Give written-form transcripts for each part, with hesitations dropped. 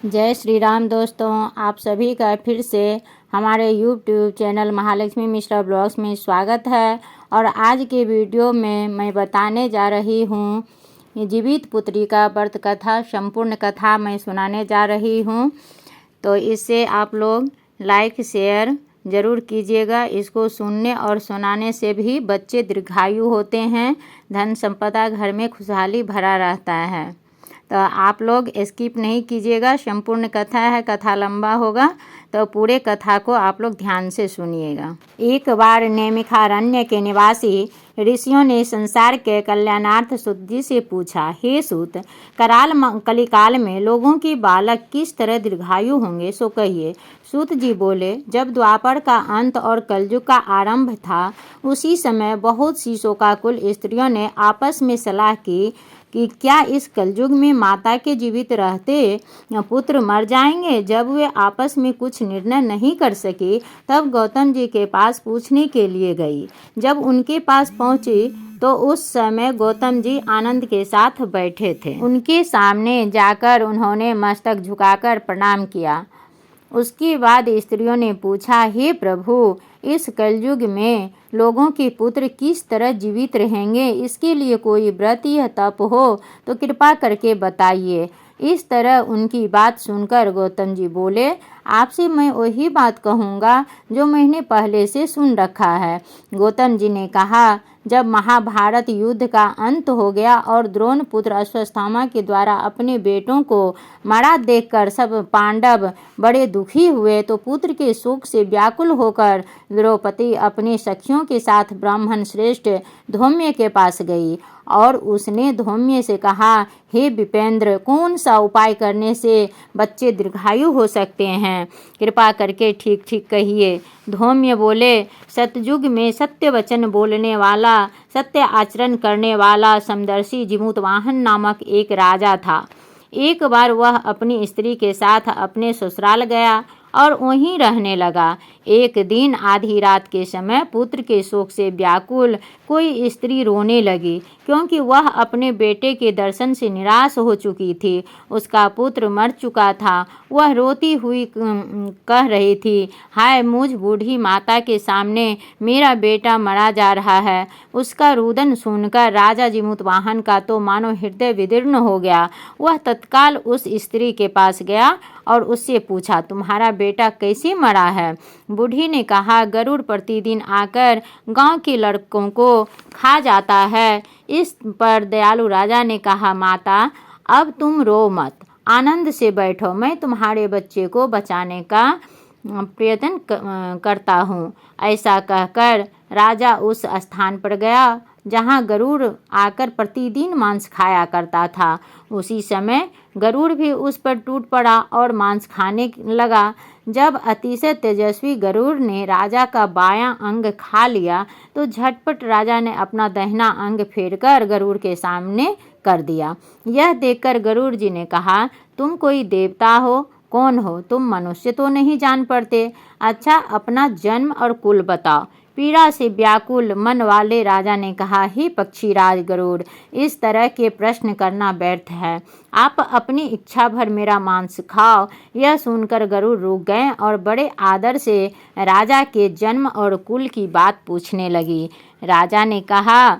जय श्री राम दोस्तों, आप सभी का फिर से हमारे YouTube channel Mahalakshmi Mishra blogs में स्वागत है। और आज के वीडियो में मैं बताने जा रही हूँ जीवित पुत्री का व्रत कथा संपूर्ण कथा मैं सुनाने जा रही हूँ। तो इससे आप लोग लाइक शेयर ज़रूर कीजिएगा। इसको सुनने और सुनाने से भी बच्चे दीर्घायु होते हैं, धन संपदा घर में खुशहाली भरा रहता है। तो आप लोग स्किप नहीं कीजिएगा, संपूर्ण कथा है, कथा लंबा होगा तो पूरे कथा को आप लोग ध्यान से सुनिएगा। एक बार नेमिखारण्य के निवासी ऋषियों ने संसार के कल्याणार्थ सूत जी से पूछा, हे सूत, कलिकाल में लोगों की बालक किस तरह दीर्घायु होंगे सो कहिए। सूत जी बोले, जब द्वापर का अंत और कलयुग का आरंभ था उसी समय बहुत सी शोकाकुल स्त्रियों ने आपस में सलाह की कि क्या इस कलयुग में माता के जीवित रहते पुत्र मर जाएंगे। जब वे आपस में कुछ निर्णय नहीं कर सकी तब गौतम जी के पास पूछने के लिए गई। जब उनके पास पहुंची तो उस समय गौतम जी आनंद के साथ बैठे थे। उनके सामने जाकर उन्होंने मस्तक झुकाकर प्रणाम किया। उसके बाद स्त्रियों ने पूछा, हे प्रभु, इस कलयुग में लोगों के पुत्र किस तरह जीवित रहेंगे, इसके लिए कोई व्रत या तप हो तो कृपा करके बताइए। इस तरह उनकी बात सुनकर गौतम जी बोले, आपसे मैं वही बात कहूँगा जो मैंने पहले से सुन रखा है। गौतम जी ने कहा, जब महाभारत युद्ध का अंत हो गया और द्रोण पुत्र अश्वत्थामा के द्वारा अपने बेटों को मरा देखकर सब पांडव बड़े दुखी हुए तो पुत्र के शोक से व्याकुल होकर द्रौपदी अपने सखियों के साथ ब्राह्मण श्रेष्ठ धौम्य के पास गई और उसने धौम्य से कहा, हे विपेंद्र, कौन सा उपाय करने से बच्चे दीर्घायु हो सकते हैं, कृपा करके ठीक ठीक कहिए। धौम्य बोले, सतयुग में सत्य वचन बोलने वाला, सत्य आचरण करने वाला समदर्शी जिमूतवाहन नामक एक राजा था। एक बार वह अपनी स्त्री के साथ अपने ससुराल गया और वहीं रहने लगा। एक दिन आधी रात के समय पुत्र के शोक से व्याकुल कोई स्त्री रोने लगी, क्योंकि वह अपने बेटे के दर्शन से निराश हो चुकी थी। उसका पुत्र मर चुका था। वह रोती हुई कह रही थी, हाय मुझ बूढ़ी माता के सामने मेरा बेटा मरा जा रहा है। उसका रुदन सुनकर राजा जिमूतवाहन का तो मानो हृदय विदीर्ण हो गया। वह तत्काल उस स्त्री के पास गया और उससे पूछा, तुम्हारा बेटा कैसे मरा है। बूढ़ी ने कहा, गरुड़ प्रतिदिन आकर गांव के लड़कों को खा जाता है। इस पर दयालु राजा ने कहा, माता अब तुम रो मत, आनंद से बैठो, मैं तुम्हारे बच्चे को बचाने का प्रयत्न करता हूँ। ऐसा कहकर राजा उस स्थान पर गया जहाँ गरुड़ आकर प्रतिदिन मांस खाया करता था। उसी समय गरुड़ भी उस पर टूट पड़ा और मांस खाने लगा। जब अतिशय तेजस्वी गरुड़ ने राजा का बायां अंग खा लिया तो झटपट राजा ने अपना दाहिना अंग फेरकर गरुड़ के सामने कर दिया। यह देखकर गरुड़ जी ने कहा, तुम कोई देवता हो, कौन हो, तुम मनुष्य तो नहीं जान पड़ते। अच्छा, अपना जन्म और कुल बताओ। पीड़ा से व्याकुल मन वाले राजा ने कहा, हे पक्षीराज गरुड़, इस तरह के प्रश्न करना व्यर्थ है। आप अपनी इच्छा भर मेरा मांस खाओ। यह सुनकर गरुड़ रुक गए और बड़े आदर से राजा के जन्म और कुल की बात पूछने लगी। राजा ने कहा,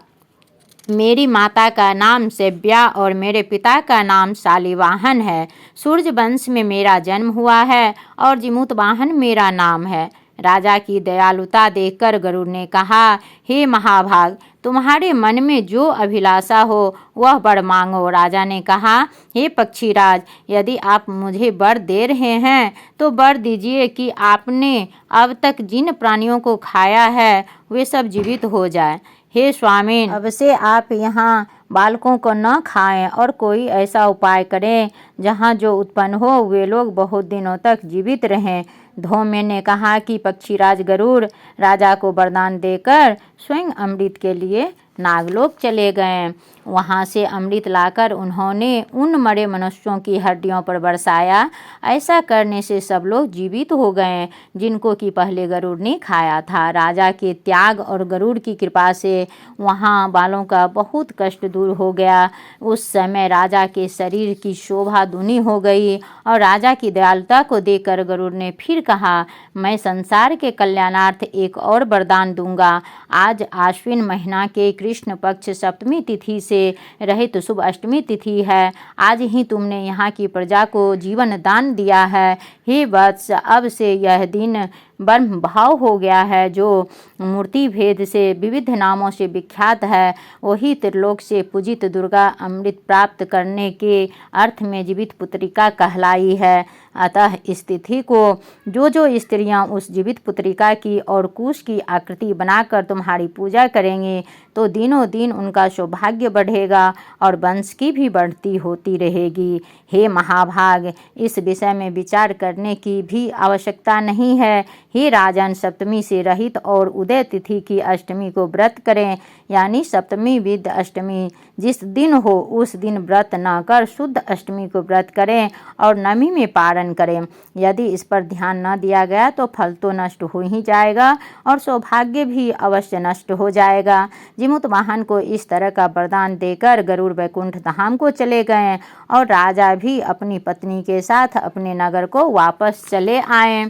मेरी माता का नाम सेव्या और मेरे पिता का नाम शालिवाहन है। सूर्य वंश में मेरा जन्म हुआ है और जिमूतवाहन मेरा नाम है। राजा की दयालुता देखकर गरुड़ ने कहा, हे महाभाग, तुम्हारे मन में जो अभिलाषा हो वह वर मांगो। राजा ने कहा, हे पक्षीराज, यदि आप मुझे वर दे रहे हैं तो वर दीजिए कि आपने अब तक जिन प्राणियों को खाया है वे सब जीवित हो जाए। हे स्वामी, अब से आप यहाँ बालकों को न खाएं और कोई ऐसा उपाय करें जहाँ जो उत्पन्न हो वे लोग बहुत दिनों तक जीवित रहें। धौम्य ने कहा कि पक्षीराज गरुड़ राजा को वरदान देकर स्वयं अमृत के लिए नागलोक चले गए। वहाँ से अमृत लाकर उन्होंने उन मरे मनुष्यों की हड्डियों पर बरसाया। ऐसा करने से सब लोग जीवित हो गए जिनको कि पहले गरुड़ ने खाया था। राजा के त्याग और गरुड़ की कृपा से वहाँ वालों का बहुत कष्ट दूर हो गया। उस समय राजा के शरीर की शोभा दूनी हो गई और राजा की दयालुता को देखकर गरुड़ ने फिर कहा, मैं संसार के कल्याणार्थ एक और वरदान दूंगा। आज आश्विन महीना के कृष्ण पक्ष सप्तमी तिथि से रहित शुभ अष्टमी तिथि है। आज ही तुमने यहाँ की प्रजा को जीवन दान दिया है। हे वत्स, अब से यह दिन ब्रह्म भाव हो गया है, जो मूर्ति भेद से विविध नामों से विख्यात है। वही त्रिलोक से पूजित दुर्गा अमृत प्राप्त करने के अर्थ में जीवित पुत्रिका कहलाई है। अतः इस तिथि को जो जो स्त्रियां उस जीवित पुत्रिका की और कुश की आकृति बनाकर तुम्हारी पूजा करेंगी तो दिनों दिन उनका सौभाग्य बढ़ेगा और वंश की भी बढ़ती होती रहेगी। हे महाभाग, इस विषय में विचार करने की भी आवश्यकता नहीं है। हे राजन, सप्तमी से रहित और उदय तिथि की अष्टमी को व्रत करें, यानी सप्तमी विद अष्टमी जिस दिन हो उस दिन व्रत न कर शुद्ध अष्टमी को व्रत करें और नवमी में पारण करें। यदि इस पर ध्यान न दिया गया तो फल तो नष्ट हो ही जाएगा और सौभाग्य भी अवश्य नष्ट हो जाएगा। जिमुत वाहन को इस तरह का वरदान देकर गरुड़ वैकुंठ धाम को चले गए और राजा भी अपनी पत्नी के साथ अपने नगर को वापस चले आए।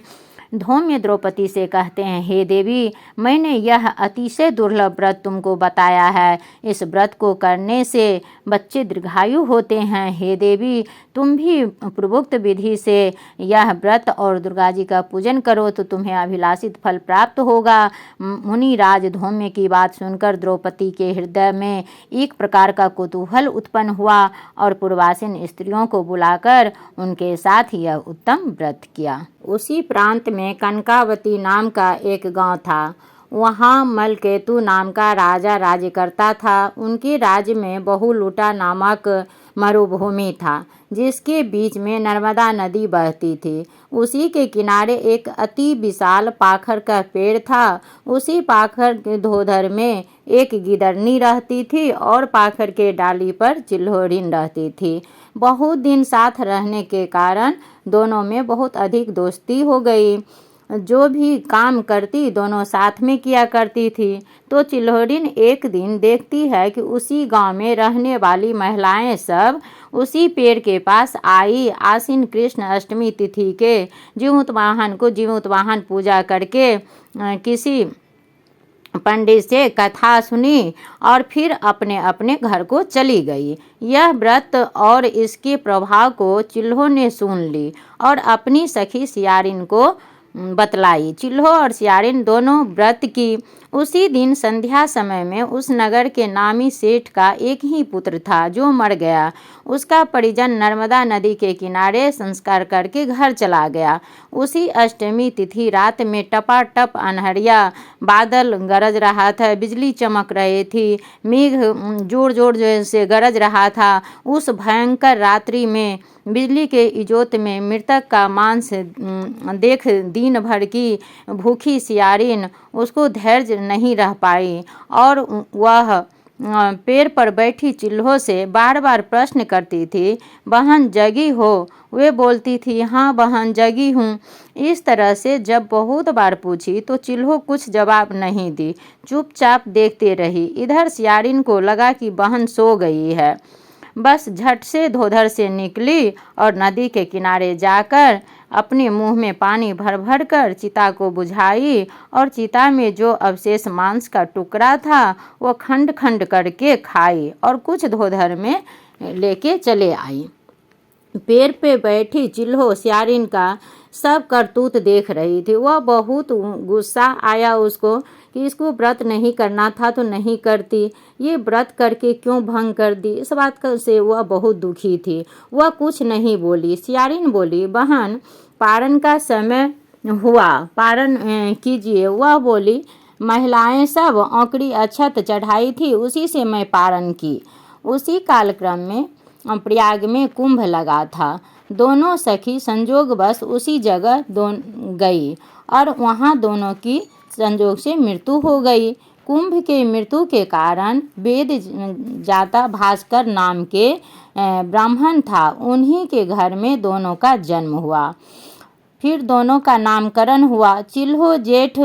धौम्य द्रौपदी से कहते हैं, हे देवी, मैंने यह अतिशय दुर्लभ व्रत तुमको बताया है। इस व्रत को करने से बच्चे दीर्घायु होते हैं। हे देवी, तुम भी पूर्वोक्त विधि से यह व्रत और दुर्गा जी का पूजन करो तो तुम्हें अभिलाषित फल प्राप्त होगा। मुनिराज धौम्य की बात सुनकर द्रौपदी के हृदय में एक प्रकार का कुतूहल उत्पन्न हुआ और पूर्वासीन स्त्रियों को बुलाकर उनके साथ यह उत्तम व्रत किया। उसी प्रांत में कनकावती नाम का एक गांव था। वहाँ मलकेतु नाम का राजा राज्य करता था। उनके राज्य में बहुलूटा नामक मरुभूमि था जिसके बीच में नर्मदा नदी बहती थी। उसी के किनारे एक अति विशाल पाखर का पेड़ था। उसी पाखर के धोधर में एक गिदरनी रहती थी और पाखर के डाली पर चिल्होरिन रहती थी। बहुत दिन साथ रहने के कारण दोनों में बहुत अधिक दोस्ती हो गई। जो भी काम करती दोनों साथ में किया करती थी। तो चिल्होरिन एक दिन देखती है कि उसी गांव में रहने वाली महिलाएं सब उसी पेड़ के पास आई। आश्विन कृष्ण अष्टमी तिथि के जीमूतवाहन पूजा करके किसी पंडित से कथा सुनी और फिर अपने अपने घर को चली गई। यह व्रत और इसके प्रभाव को चिल्हो ने सुन ली और अपनी सखी सियारिन को बतलाई। चिल्हो और सियारिन दोनों व्रत की। उसी दिन संध्या समय में उस नगर के नामी सेठ का एक ही पुत्र था जो मर गया। उसका परिजन नर्मदा नदी के किनारे संस्कार करके घर चला गया। उसी अष्टमी तिथि रात में टपाटप अनहरिया बादल गरज रहा था, बिजली चमक रही थी, मेघ जोर जोर से गरज रहा था। उस भयंकर रात्रि में बिजली के इजोत में मृतक का मांस देख दिन भर की भूखी सियारिन उसको धैर्य नहीं रह पाई और वह पेड़ पर बैठी चिल्हो से बार बार प्रश्न करती थी, बहन जगी हो? वे बोलती थी, हाँ बहन जगी हूँ। इस तरह से जब बहुत बार पूछी तो चिल्हो कुछ जवाब नहीं दी, चुपचाप देखते रही। इधर सियारिन को लगा कि बहन सो गई है। बस झट से धोधर से निकली और नदी के किनारे जाकर अपने मुंह में पानी भर भर कर चिता को बुझाई और चिता में जो अवशेष मांस का टुकड़ा था वो खंड खंड करके खाई और कुछ धोधर में लेके चले आई। पेड़ पे बैठी चिल्हो सियारिन का सब करतूत देख रही थी। वह बहुत गुस्सा आया उसको कि इसको व्रत नहीं करना था तो नहीं करती, ये व्रत करके क्यों भंग कर दी। इस बात से वह बहुत दुखी थी। वह कुछ नहीं बोली। सियारिन बोली, बहन पारण का समय हुआ, पारण कीजिए। वह बोली, महिलाएं सब औंकड़ी अक्षत चढ़ाई थी, उसी से मैं पारण की। उसी कालक्रम में प्रयाग में कुंभ लगा था। दोनों सखी संजोगवश उसी जगह गई और वहाँ दोनों की संजोग से मृत्यु हो गई। कुंभ के मृत्यु के कारण वेद जाता भास्कर नाम के ब्राह्मण था, उन्हीं के घर में दोनों का जन्म हुआ। फिर दोनों का नामकरण हुआ। चिल्हो जेठ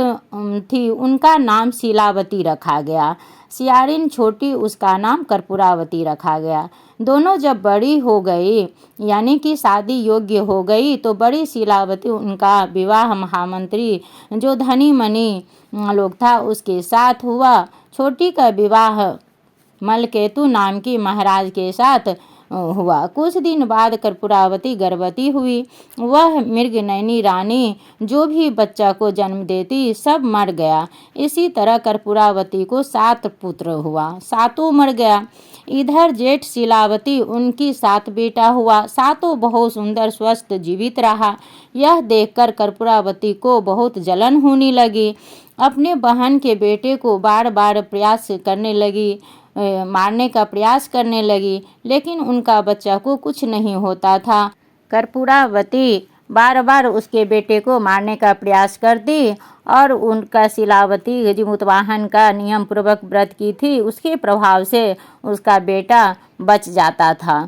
थी, उनका नाम शीलावती रखा गया। सियारिन छोटी, उसका नाम कर्पूरावती रखा गया। दोनों जब बड़ी हो गई यानी कि शादी योग्य हो गई तो बड़ी शीलावती उनका विवाह महामंत्री जो धनी मनी लोग था उसके साथ हुआ। छोटी का विवाह मलकेतु नाम की महाराज के साथ हुआ। कुछ दिन बाद कर्पूरावती गर्भवती हुई। वह मृगनयनी रानी जो भी बच्चा को जन्म देती सब मर गया। इसी तरह कर्पूरावती को 7 पुत्र हुआ, 7 मर गया। इधर जेठ शीलावती उनकी 7 बेटा हुआ, 7 बहुत सुंदर स्वस्थ जीवित रहा। यह देखकर कर्पूरावती को बहुत जलन होने लगी। अपने बहन के बेटे को बार बार प्रयास करने लगी, मारने का प्रयास करने लगी, लेकिन उनका बच्चा को कुछ नहीं होता था। कर्पूरावती बार बार उसके बेटे को मारने का प्रयास करती और उनका शीलावती जीमूतवाहन का नियम पूर्वक व्रत की थी, उसके प्रभाव से उसका बेटा बच जाता था।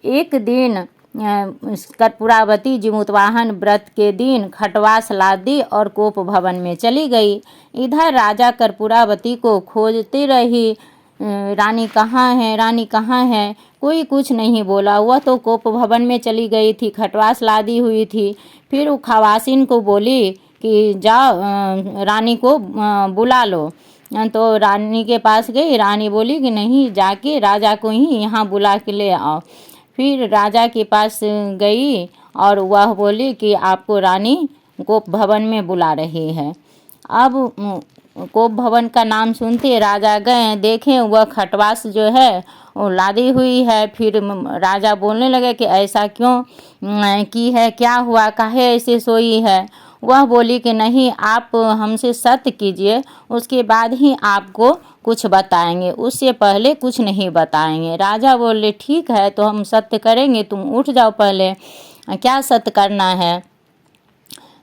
एक दिन कर्पूरावती जीमूतवाहन व्रत के दिन खटवास लाद दी और कोप भवन में चली गई। इधर राजा कर्पूरावती को खोजती रही, रानी कहाँ है, रानी कहाँ है। कोई कुछ नहीं बोला। वह तो कोप भवन में चली गई थी, खटवास लादी हुई थी। फिर वो खवासिन को बोली कि जाओ रानी को बुला लो। तो रानी के पास गई। रानी बोली कि नहीं, जाके राजा को ही यहाँ बुला के ले आओ। फिर राजा के पास गई और वह बोली कि आपको रानी कोप भवन में बुला रही है। अब कोप भवन का नाम सुनते राजा गए, देखें वह खटवास जो है वो लादी हुई है। फिर राजा बोलने लगे कि ऐसा क्यों की है, क्या हुआ, काहे ऐसे सोई है। वह बोली कि नहीं, आप हमसे सत्य कीजिए, उसके बाद ही आपको कुछ बताएंगे, उससे पहले कुछ नहीं बताएंगे। राजा बोले ठीक है, तो हम सत्य करेंगे, तुम उठ जाओ, पहले क्या सत्य करना है।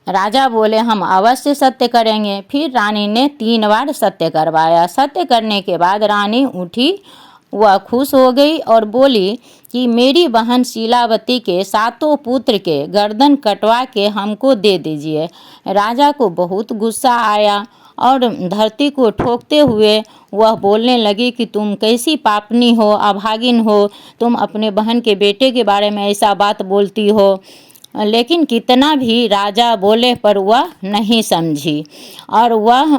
राजा बोले हम अवश्य सत्य करेंगे। फिर रानी ने 3 बार सत्य करवाया। सत्य करने के बाद रानी उठी, वह खुश हो गई और बोली कि मेरी बहन शीलावती के 7 पुत्र के गर्दन कटवा के हमको दे दीजिए। राजा को बहुत गुस्सा आया और धरती को ठोकते हुए वह बोलने लगी कि तुम कैसी पापनी हो, अभागिन हो, तुम अपने बहन के बेटे के बारे में ऐसा बात बोलती हो। लेकिन कितना भी राजा बोले पर वह नहीं समझी और वह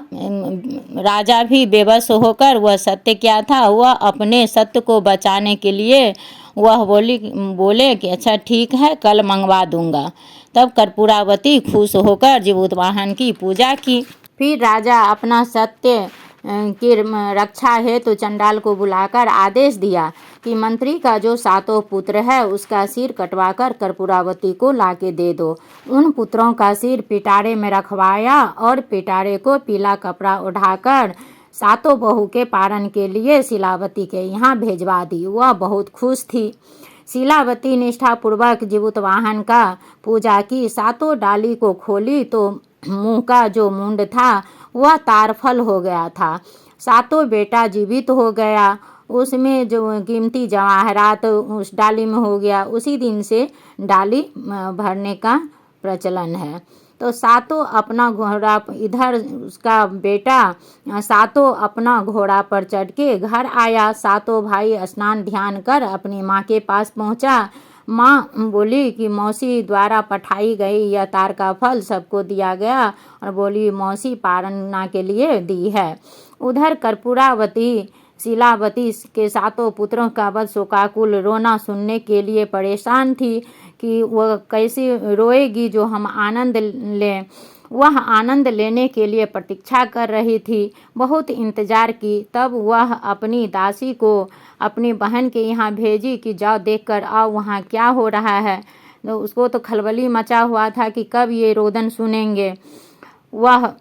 राजा भी बेबस होकर, वह सत्य क्या था, वह अपने सत्य को बचाने के लिए वह बोले कि अच्छा ठीक है, कल मंगवा दूंगा। तब कर्पूरावती खुश होकर जीमूतवाहन की पूजा की। फिर राजा अपना सत्य की रक्षा हेतु चंडाल को बुलाकर आदेश दिया कि मंत्री का जो 7 पुत्र है उसका सिर कटवाकर कर्पूरावती को लाके दे दो। उन पुत्रों का सिर पिटारे में रखवाया और पिटारे को पीला कपड़ा उठाकर 7 बहू के पारण के लिए शीलावती के यहाँ भेजवा दी। वह बहुत खुश थी। शीलावती निष्ठापूर्वक जीमूतवाहन का पूजा की। 7 डाली को खोली तो मुँह का जो मुंड था वह तारफल हो गया था। 7 बेटा जीवित हो गया। उसमें जो कीमती जवाहरात उस डाली में हो गया। उसी दिन से डाली भरने का प्रचलन है। तो 7 अपना घोड़ा, इधर उसका बेटा 7 अपना घोड़ा पर चढ़ के घर आया। 7 भाई स्नान ध्यान कर अपनी माँ के पास पहुँचा। माँ बोली कि मौसी द्वारा पठाई गई यह तार का फल सबको दिया गया और बोली मौसी पारना के लिए दी है। उधर कर्पूरावती शीलावती के 7 पुत्रों का वध शोकाकुल रोना सुनने के लिए परेशान थी कि वह कैसे रोएगी जो हम आनंद लें। वह आनंद लेने के लिए प्रतीक्षा कर रही थी, बहुत इंतजार की। तब वह अपनी दासी को अपनी बहन के यहाँ भेजी कि जाओ देख कर आओ वहाँ क्या हो रहा है। तो उसको तो खलबली मचा हुआ था कि कब ये रोदन सुनेंगे। वह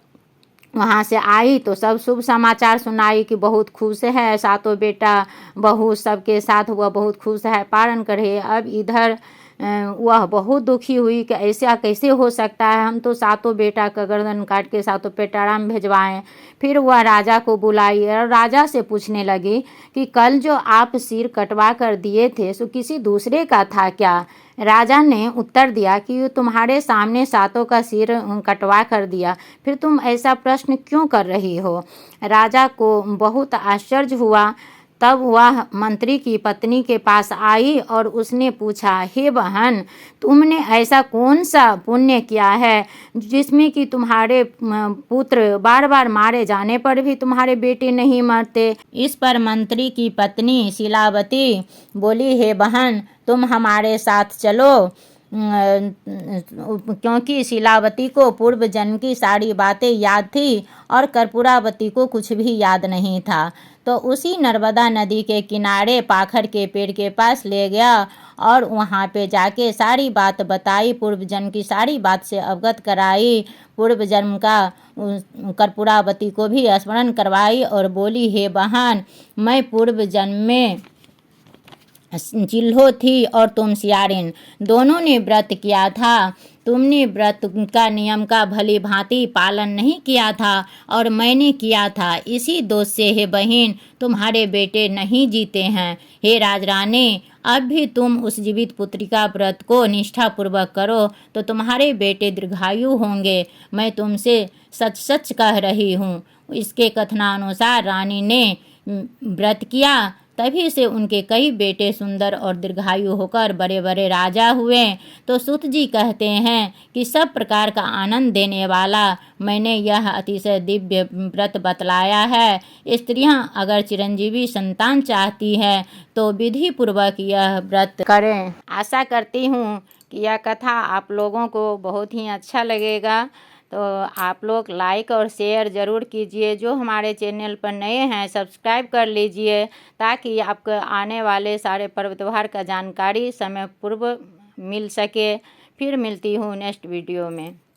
वहाँ से आई तो सब शुभ समाचार सुनाई कि बहुत खुश है, 7 बेटा बहू सबके साथ हुआ बहुत खुश है, पारण करे। अब इधर वह बहुत दुखी हुई कि ऐसा कैसे हो सकता है, हम तो सातों बेटा का गर्दन काट के सातों पेटारा में भिजवाएं। फिर वह राजा को बुलाई और राजा से पूछने लगी कि कल जो आप सिर कटवा कर दिए थे सो किसी दूसरे का था क्या? राजा ने उत्तर दिया कि तुम्हारे सामने सातों का सिर कटवा कर दिया, फिर तुम ऐसा प्रश्न क्यों कर रही हो? राजा को बहुत आश्चर्य हुआ। तब वह मंत्री की पत्नी के पास आई और उसने पूछा, हे बहन, तुमने ऐसा कौन सा पुण्य किया है जिसमें कि तुम्हारे पुत्र बार बार मारे जाने पर भी तुम्हारे बेटे नहीं मरते? इस पर मंत्री की पत्नी शीलावती बोली, हे बहन, तुम हमारे साथ चलो, क्योंकि शीलावती को पूर्व जन्म की सारी बातें याद थी और कर्पूरावती को कुछ भी याद नहीं था। तो उसी नर्मदा नदी के किनारे पाखर के पेड़ के पास ले गया और वहाँ पे जाके सारी बात बताई, पूर्व जन्म की सारी बात से अवगत कराई, पूर्व जन्म का कर्पूरावती को भी स्मरण करवाई और बोली, हे बहन, मैं पूर्व जन्म में चिल्हो थी और तुम सियारिन, दोनों ने व्रत किया था। तुमने व्रत का नियम का भली भांति पालन नहीं किया था और मैंने किया था। इसी दोष से हे बहन, तुम्हारे बेटे नहीं जीते हैं। हे राजरानी, अब भी तुम उस जीवित पुत्री का व्रत को निष्ठापूर्वक करो तो तुम्हारे बेटे दीर्घायु होंगे। मैं तुमसे सच सच कह रही हूँ। इसके कथनानुसार रानी ने व्रत किया, तभी से उनके कई बेटे सुंदर और दीर्घायु होकर बड़े बड़े राजा हुए। तो सूत जी कहते हैं कि सब प्रकार का आनंद देने वाला मैंने यह अतिशय दिव्य व्रत बतलाया है। स्त्रियां अगर चिरंजीवी संतान चाहती हैं तो विधि पूर्वक यह व्रत करें। आशा करती हूँ कि यह कथा आप लोगों को बहुत ही अच्छा लगेगा। तो आप लोग लाइक और शेयर ज़रूर कीजिए। जो हमारे चैनल पर नए हैं सब्सक्राइब कर लीजिए ताकि आपको आने वाले सारे पर्व त्योहार का जानकारी समय पूर्व मिल सके। फिर मिलती हूँ नेक्स्ट वीडियो में।